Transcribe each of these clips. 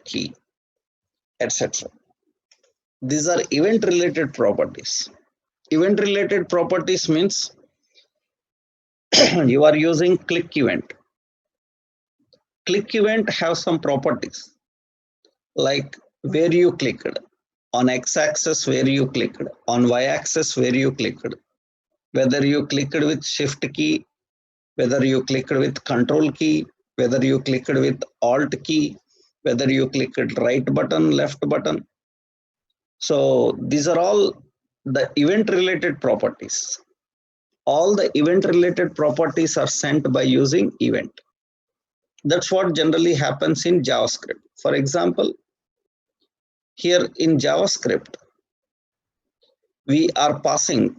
key, etc. These are event related properties. Event related properties means you are using click event. Click event have some properties like where you clicked, on x-axis where you clicked, on y-axis where you clicked, whether you clicked with shift key, whether you clicked with control key, whether you clicked with alt key, whether you clicked right button, left button. So these are all the event related properties. All the event related properties are sent by using event. That's what generally happens in JavaScript. For example, here in JavaScript, we are passing,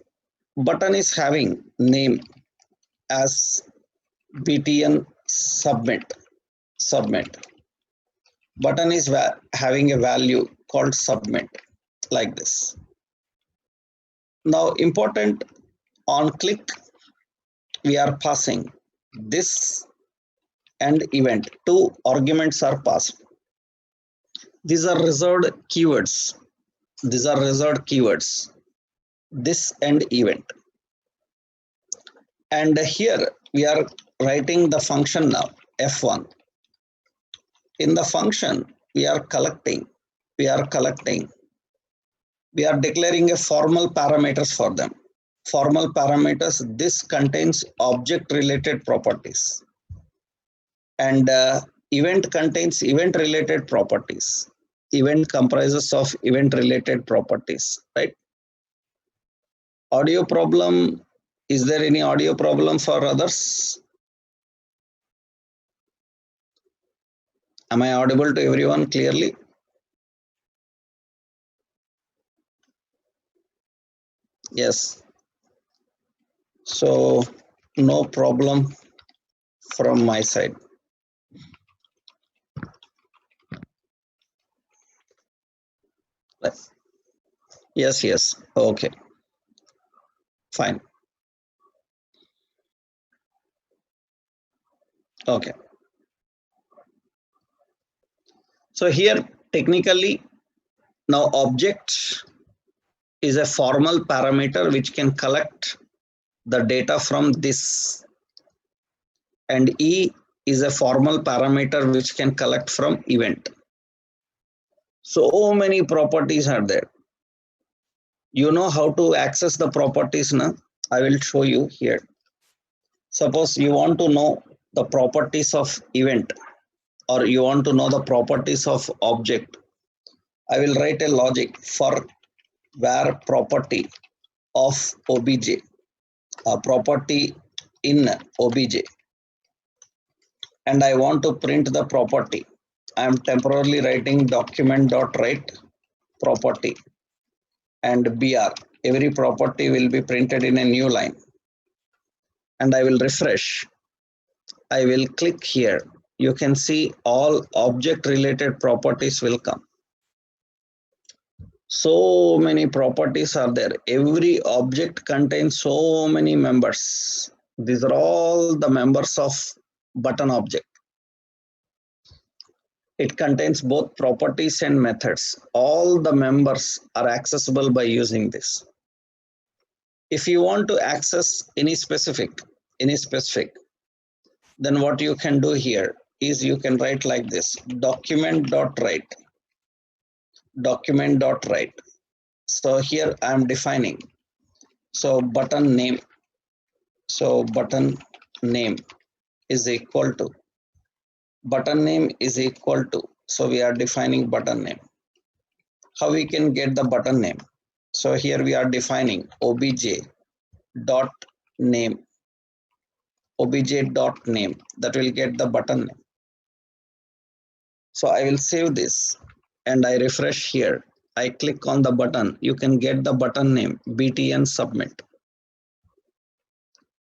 button is having name as btn submit. Button is having a value called submit, like this. Now important, on click, we are passing this and event. Two arguments are passed. These are reserved keywords. This and event. And here we are writing the function now, f1. In the function, we are declaring a formal parameters for them. Formal parameters, this contains object related properties. And event contains event related properties. Event comprises of event related properties, right? Audio problem, is there any audio problem for others? Am I audible to everyone clearly? Yes. So no problem from my side. Yes. Okay. Fine. Okay. So here technically, now object is a formal parameter which can collect the data from this, and E is a formal parameter which can collect from event. So many properties are there. You know how to access the properties now? I will show you here. Suppose you want to know the properties of event, or you want to know the properties of object. I will write a logic for where property of obj, a property in obj, and I want to print the property. I am temporarily writing document.write property and br. Every property will be printed in a new line, and I will refresh. I will click here. You can see all object related properties will come. So many properties are there. Every object contains so many members. These are all the members of button object. It contains both properties and methods. All the members are accessible by using this. If you want to access any specific, then what you can do here is you can write like this: document.write. So here I am defining. So button name. So button name is equal to. So we are defining button name. How we can get the button name? So here we are defining obj dot name. That will get the button name. So I will save this and I refresh here. I click on the button. You can get the button name btn submit.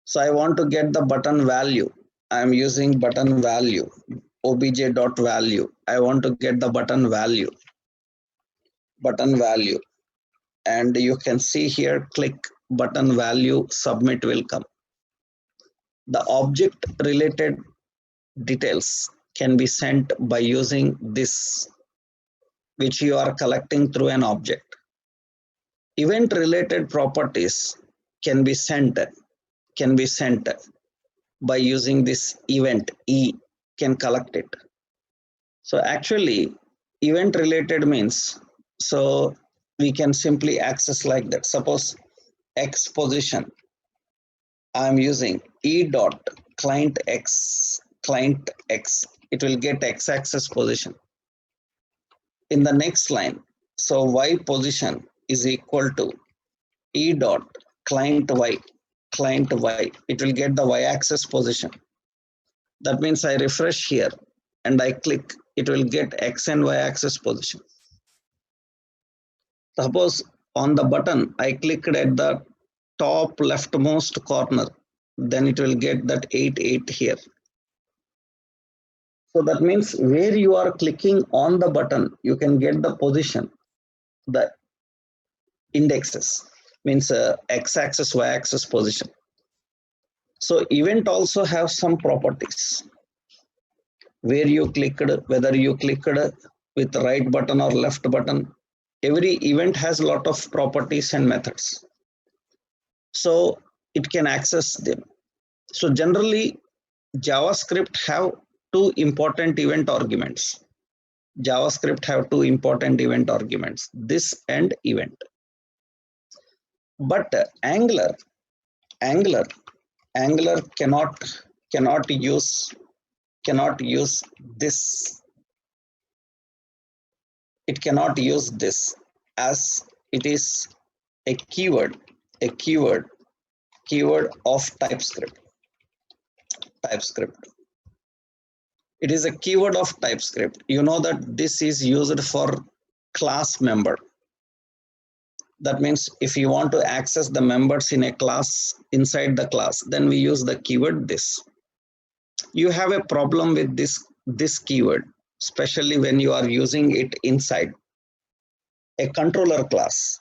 So I want to get the button value. I am using button value, obj.value. I want to get the button value. And you can see here, click button value, submit will come. The object related details can be sent by using this which you are collecting through an object. Event related properties can be sent by using this event E can collect it. So actually event related means, so we can simply access like that. Suppose X position, I'm using E dot client X, it will get X axis position. In the next line, so Y position is equal to E dot client Y, it will get the Y axis position. That means I refresh here and I click, it will get X and Y axis position. Suppose on the button, I clicked at the top leftmost corner, then it will get that 8 here. So that means where you are clicking on the button, you can get the position, the indexes, means X-axis, Y-axis position. So event also have some properties. Where you clicked, whether you clicked with the right button or left button, every event has a lot of properties and methods. So it can access them. So generally, JavaScript have two important event arguments. This and event. But Angular cannot use this. It cannot use this, as it is a keyword of TypeScript. It is a keyword of TypeScript. You know that this is used for class member. That means if you want to access the members in a class, inside the class, then we use the keyword this. You have a problem with this keyword, especially when you are using it inside a controller class.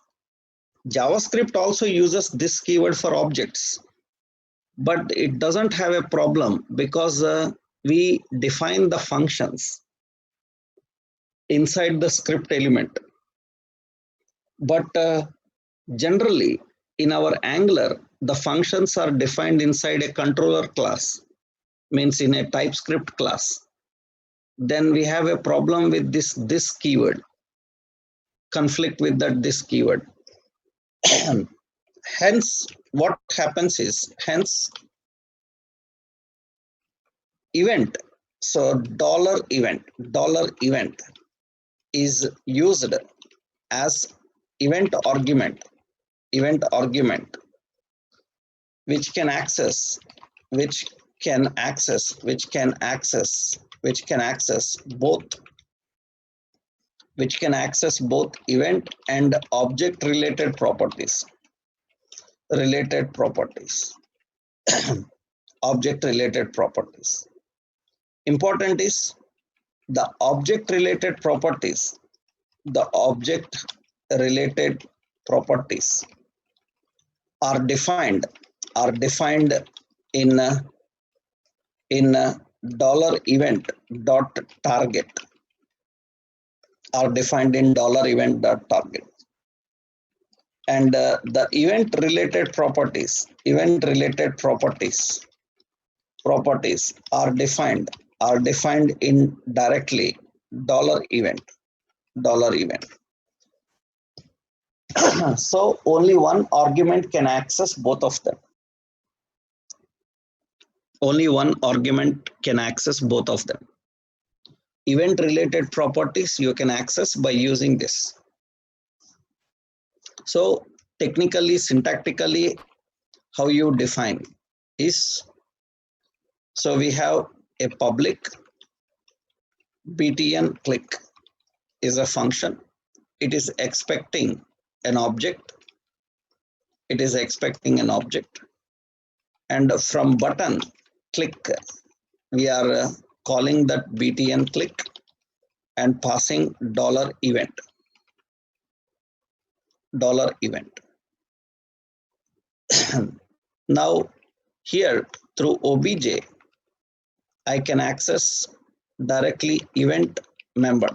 JavaScript also uses this keyword for objects, but it doesn't have a problem because we define the functions inside the script element. But generally in our Angular, the functions are defined inside a controller class, means in a TypeScript class. Then we have a problem with this keyword, conflict with this keyword. Hence, what happens is, event. So $event is used as event argument, which can access both event and object related properties. Object related properties. Important is the object related properties. Are defined in $event dot target. And the event related properties are defined in directly $event. So only one argument can access both of them. Event related properties you can access by using this. So technically, syntactically, how you define is, so we have a public btn click is a function. It is expecting an object. And from button click, we are calling that btn click and passing $event. Now here through obj, I can access directly event member.